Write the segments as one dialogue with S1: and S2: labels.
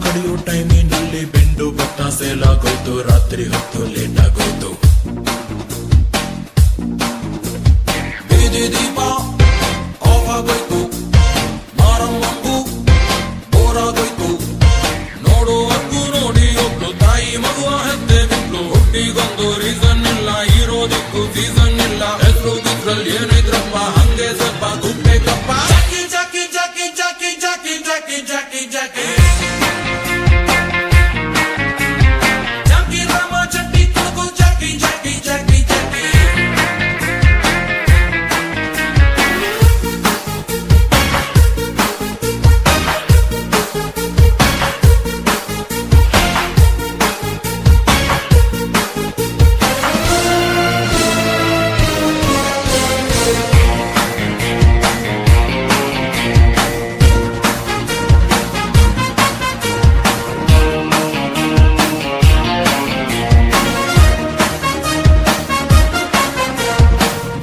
S1: ಕಡಿಯೋ ಟೈಮಿನಲ್ಲಿ ಬೆಂಡು ಬತ್ತ ಸೇಲಾಗೋಯ್ತು, ರಾತ್ರಿ ಹೊತ್ತು ಲೇಟ್ ಆಗೋಯ್ತು. ಬೀದಿ ದೀಪ ಆಫ್ ಆಗೋಯ್ತು, ಮಾರಮ್ಮಂಗೂ ಬೋರಾಗೋಯ್ತು. ನೋಡುವಕ್ಕೂ ನೋಡಿ ಒಬ್ಳು ತಾಯಿ ಮಗುವ ಹೆದ್ದೆ ಬಿಟ್ಲು. ಹುಟ್ಟಿಗೊಂದು ರೀಸನ್ ಇಲ್ಲ, ಇರೋದಕ್ಕೂ ಸೀಸನ್ ಇಲ್ಲ. ಹೆಸರು ದಿಕ್ರಲ್ಲಿ ಏನಿದ್ರಪ್ಪ ಹಂಗೆ ಸ್ವಲ್ಪ ಗುಪ್ಪೇಕಪ್ಪ. ಜಾಕಿ ಜಾಕಿ ಜಾಕಿ ಜಾಕಿ ಜಾಕಿ ಜಾಕಿ ಜಾಕಿ ಜಾಕಿ ಜಾಕಿ ರಾಮ ಚಟ್ಟಿ ತುಳುಕು ಜಾಕಿ ಜಾಕಿ ಜಾಕಿ ಜಾಕಿ.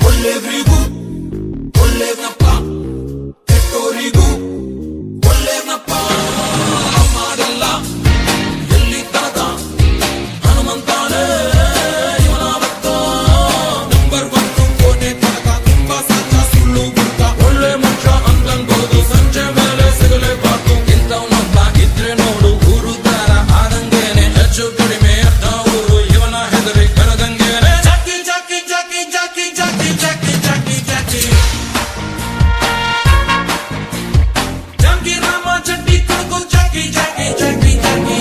S1: ಒಳ್ಳೆಯವರಿಗೂ ಒಳ್ಳೆಯವನಪ್ಪ, ಕೆಟ್ಟೋರಿಗೂ ಒಳ್ಳೆಯವನಪ್ಪ. ಮಾಡಿಲ್ಲ ಎಲ್ಲಿ ತನಕ ಹನುಮಂತಾನೆ ಇವನ ಭಕ್ತ. ನಂಬರ್ 1 ಕೋಟೆ ತನಕ ತುಂಬಾ ಸಾಚ ಸುಳ್ಳು ಗುಂಟ. ಒಳ್ಳೆ ಮನುಷ್ಯ ಅಂತನ್ಬೋದು ಸಂಜೆ ಮೇಲೆ ಸಿಗಲೇಬಾರ್ದು. ಇಂಥವನೊಬ್ಬ ಇದ್ರೆ ನೋಡು ಊರು ದಾರ ಆದಂಗೇನೆ. ಹೆಚ್ಚು ಕಡಿಮೆ ಅರ್ಧ ಊರು ಇವನ ಹೆದರಿ ಕರದಂಗೇನೆ. ಜಾಕಿ ಜಾಕಿ ಜಾಕಿ ಜಾಕಿ ಜಾಕಿ ಜಾಕಿ ಜಾಕಿ ಜಾಕಿ ಜಾಕಿ ರಾಮ ಚಟ್ಟಿ ತುಳುಕು ಜಾಕಿ ಜಾಕಿ ಜಾಕಿ ಜಾಕಿ.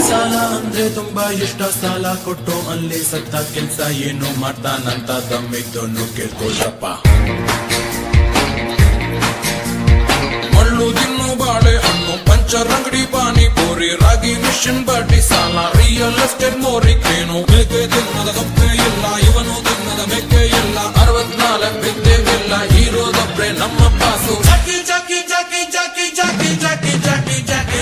S1: ಸಾಲ ಅಂದ್ರೆ ತುಂಬಾ ಇಷ್ಟ, ಸಾಲ ಕೊಟ್ಟು ಅಲ್ಲಿ ಸತ್ತ ಕೆಲ್ಸ ಏನು ಮಾಡ್ತಾನಂತ ದಮ್ಮಿದ್ದನ್ನು ಕೇಳ್ಕೊಳ್ರಪ್ಪ. ಮಳ್ಳು ತಿನ್ನು ಬಾಳೆ ಹಣ್ಣು, ಪಂಚರ್ ಅಂಗಡಿ ಪಾನಿಪುರಿ, ರಾಗಿ ಮಿಷನ್ ಬಡ್ಡಿ ಸಾಲ, ರಿಯಲ್ ಎಸ್ಟೇಟ್ ಮೋರಿಕೇನು. ಮೇಕೆ ತಿನ್ನದ ಕಪ್ಪೆ ಇಲ್ಲ, ಇವನು ತಿನ್ನದ ಮೇಕೆ ಇಲ್ಲ. 64 ಬಿದ್ದೆವಿಲ್ಲ, ಹೀರೋದೊಬ್ರೆ ನಮ್ಮ ಪಾಸು. ಜಾಕಿ ಜಾಕಿ ಜಾಕಿ ಜಾಕಿ ಜಾಕಿ ಜಾಕಿ ಜಾಕಿ ಜಾಕಿ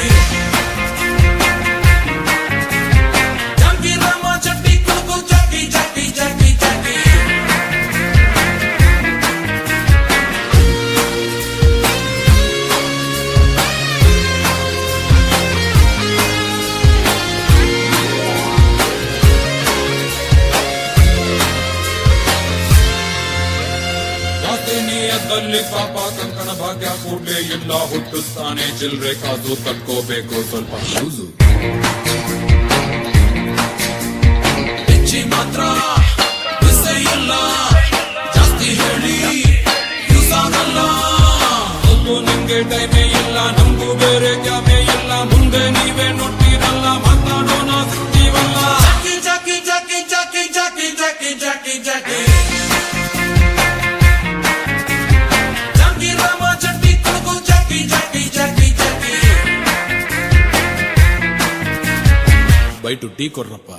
S1: ಜಾಕಿ ರಾಮ ಚಟ್ಟಿ ತುಳುಕು ಜಾಕಿ ಜಾಕಿ ಜಾಕಿ ಜಾಕಿ. ಜಾಸ್ತಿ ನಿಯತ್ತಲ್ಲಿ ಪಾಪ ಕಂಕಣ ಭಾಗ್ಯ ಕೂಡ್ಲೆ ಇಲ್ಲ. ಹುಟ್ಟಿಸ್ತಾನೆ ಚಿಲ್ರೆ ಕಾಸು, ತಕ್ಕೋಬೇಕು ಸ್ವಲ್ಪ ಶೂಸು. ಹೆಚ್ಚಿ ಮಾತ್ರ ಬಿಸೆ ಇಲ್ಲ, ಜಾಸ್ತಿ ಹೇಳಿ ಯೂಸ್ ಆಗಲ್ಲ. ಅದು ನಿಮ್ಗೆ ಟೈಮೇ ಇಲ್ಲ, ನಮಗೂ ಬೇರೆ ಕ್ಯಾಮೇ ಇಲ್ಲ. ಮುಂದೆ ನೀವೇ ನೋಡ್ತೀರಲ್ಲ, ಮಾತಾಡೋಣ ಸಿಗ್ತೀವಲ್ಲ. ಜಾಕಿ ಜಾಕಿ ಜಾಕಿ ಜಾಕಿ ಜಾಕಿ ಜಾಕಿ ಜಾಕಿ ಜಾಕಿ ಜಾಕಿ ರಾಮ ಚಟ್ಟಿ ತುಳುಕು ಜಾಕಿ ಜಾಕಿ ಜಾಕಿ ಜಾಕಿ. By two tea ಕೊಡ್ರಪ್ಪ.